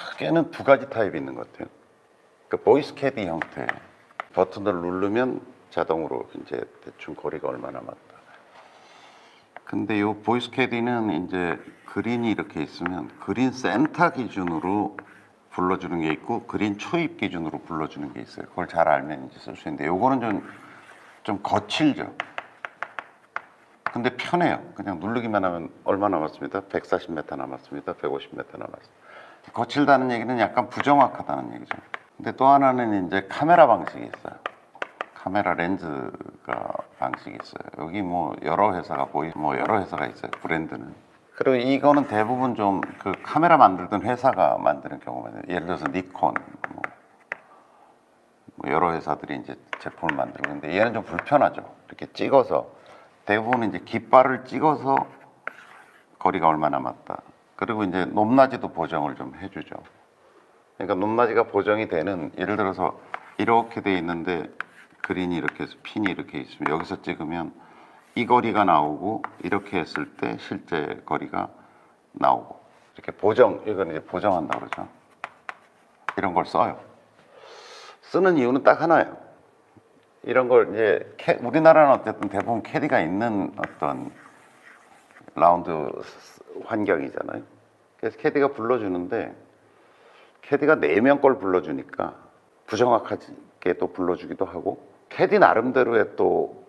크게는 두 가지 타입이 있는 것 같아요. 그 보이스 캐디 형태. 버튼을 누르면 자동으로 이제 대충 거리가 얼마나 맞다. 근데 이 보이스 캐디는 이제 그린이 이렇게 있으면 그린 센터 기준으로 불러주는 게 있고 그린 초입 기준으로 불러주는 게 있어요. 그걸 잘 알면 이제 쓸 수 있는데 요거는 좀 거칠죠. 근데 편해요. 그냥 누르기만 하면 얼마 남았습니다. 140m 남았습니다. 150m 남았습니다. 거칠다는 얘기는 약간 부정확하다는 얘기죠. 근데 또 하나는 이제 카메라 방식이 있어요. 카메라 렌즈가 방식이 있어요. 여기 뭐 여러 회사가 여러 회사가 있어요. 브랜드는. 그리고 이거는 대부분 좀 그 카메라 만들던 회사가 만드는 경우가 있어요. 예를 들어서 니콘, 뭐 여러 회사들이 이제 제품을 만들고 있는데 얘는 좀 불편하죠. 이렇게 찍어서 대부분 이제 깃발을 찍어서 거리가 얼마 남았다. 그리고 이제 높낮이도 보정을 좀 해주죠. 그러니까 높낮이가 보정이 되는, 예를 들어서 이렇게 돼 있는데 그린이 이렇게 해서 핀이 이렇게 있으면 여기서 찍으면 이 거리가 나오고 이렇게 했을 때 실제 거리가 나오고, 이렇게 보정, 이건 이제 보정한다 그러죠. 이런 걸 써요. 쓰는 이유는 딱 하나예요. 이런 걸 이제 우리나라는 어쨌든 대부분 캐디가 있는 어떤 라운드 환경이잖아요. 그래서 캐디가 불러주는데 캐디가 4명 걸 불러주니까 부정확하게 또 불러주기도 하고 캐디 나름대로의 또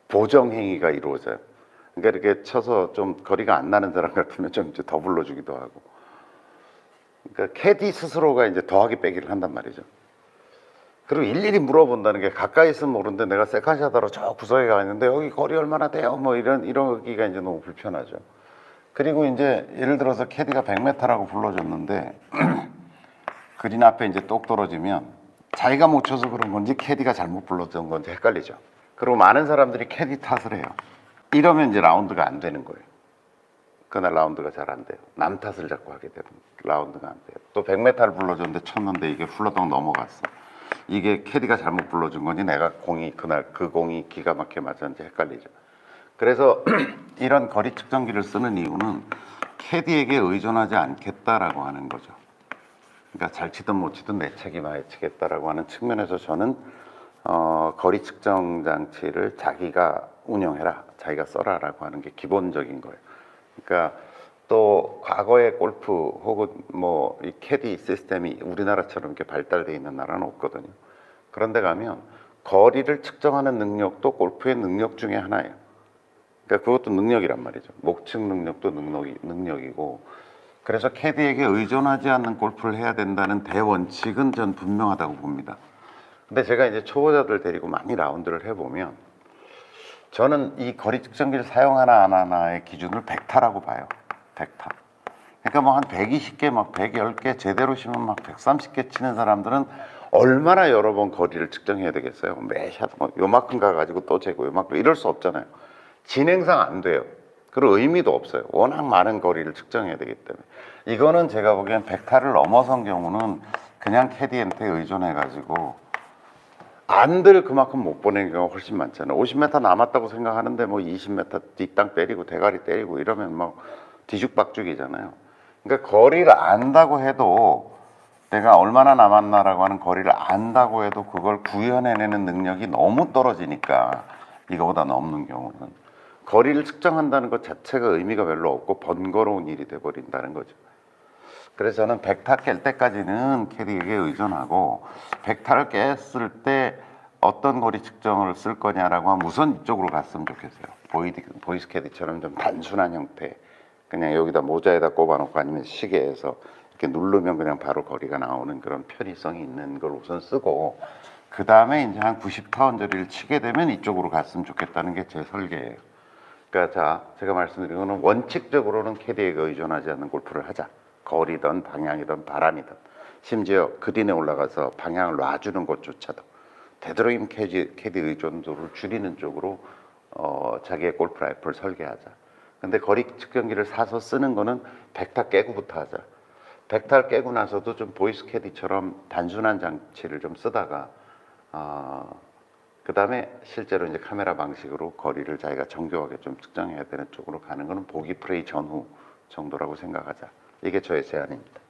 보정 행위가 이루어져요. 그러니까 이렇게 쳐서 좀 거리가 안 나는 사람 같으면 좀 이제 더 불러주기도 하고. 그러니까 캐디 스스로가 이제 더하기 빼기를 한단 말이죠. 그리고 일일이 물어본다는 게, 가까이 있으면 모르는데 내가 세컨샷하러 저 구석에 가 있는데 여기 거리 얼마나 돼요? 뭐 이러기가 이제 너무 불편하죠. 그리고 이제 예를 들어서 캐디가 100m라고 불러줬는데 그린 앞에 이제 똑 떨어지면 자기가 못 쳐서 그런 건지 캐디가 잘못 불렀던 건지 헷갈리죠. 그리고 많은 사람들이 캐디 탓을 해요. 이러면 이제 라운드가 안 되는 거예요. 그날 라운드가 잘 안 돼요. 남 탓을 자꾸 하게 되면 라운드가 안 돼요. 또 100m를 불러줬는데 쳤는데 이게 훌러덩 넘어갔어. 이게 캐디가 잘못 불러준 건지 내가 그날 그 공이 기가 막히게 맞았는지 헷갈리죠. 그래서 이런 거리 측정기를 쓰는 이유는 캐디에게 의존하지 않겠다라고 하는 거죠. 그러니까 잘 치든 못 치든 내 책임하에 치겠다라고 하는 측면에서 저는 거리 측정 장치를 자기가 운영해라, 자기가 써라라고 하는 게 기본적인 거예요. 그러니까 또 과거의 골프 혹은 뭐 이 캐디 시스템이 우리나라처럼 이렇게 발달되어 있는 나라는 없거든요. 그런데 가면 거리를 측정하는 능력도 골프의 능력 중에 하나예요. 그러니까 그것도 능력이란 말이죠. 목측 능력도 능력이고, 그래서 캐디에게 의존하지 않는 골프를 해야 된다는 대원칙은 전 분명하다고 봅니다. 근데 제가 이제 초보자들 데리고 많이 라운드를 해보면 저는 이 거리 측정기를 사용하나 안 하나의 기준을 벡타라고 봐요. 벡타. 그러니까 뭐 한 120개, 막 110개 제대로 치면 막 130개 치는 사람들은 얼마나 여러 번 거리를 측정해야 되겠어요. 매샷 뭐 요만큼 가가지고 또 재고 요만큼, 이럴 수 없잖아요. 진행상 안 돼요. 그리고 의미도 없어요. 워낙 많은 거리를 측정해야 되기 때문에. 이거는 제가 보기엔 벡타를 넘어선 경우는 그냥 캐디한테 의존해가지고 안들 그만큼 못 보내는 경우가 훨씬 많잖아요. 50m 남았다고 생각하는데 뭐 20m 뒷땅 때리고 대가리 때리고 이러면 뭐 뒤죽박죽이잖아요. 그러니까 거리를 안다고 해도, 내가 얼마나 남았나라고 하는 거리를 안다고 해도 그걸 구현해내는 능력이 너무 떨어지니까, 이거보다 넘는 경우는 거리를 측정한다는 것 자체가 의미가 별로 없고 번거로운 일이 돼버린다는 거죠. 그래서 저는 벡타 깰 때까지는 캐디에게 의존하고, 벡타를 깼을 때 어떤 거리 측정을 쓸 거냐라고 하면 우선 이쪽으로 갔으면 좋겠어요. 보이스 캐디처럼 좀 단순한 형태, 그냥 여기다 모자에다 꼽아놓고 아니면 시계에서 이렇게 누르면 그냥 바로 거리가 나오는 그런 편의성이 있는 걸 우선 쓰고, 그 다음에 이제 한 90타운저리를 치게 되면 이쪽으로 갔으면 좋겠다는 게 제 설계예요. 그러니까 제가 말씀드린 거는 원칙적으로는 캐디에게 의존하지 않는 골프를 하자. 거리든 방향이든 바람이든, 심지어 그린에 올라가서 방향을 놔주는 것조차도 되도록이면 캐디 의존도를 줄이는 쪽으로 자기의 골프 라이프를 설계하자. 근데 거리 측정기를 사서 쓰는 거는 벡타 깨고부터 하자. 벡타를 깨고 나서도 좀 보이스 캐디처럼 단순한 장치를 좀 쓰다가 그 다음에 실제로 이제 카메라 방식으로 거리를 자기가 정교하게 좀 측정해야 되는 쪽으로 가는 거는 보기 플레이 전후 정도라고 생각하자. 이게 저의 제안입니다.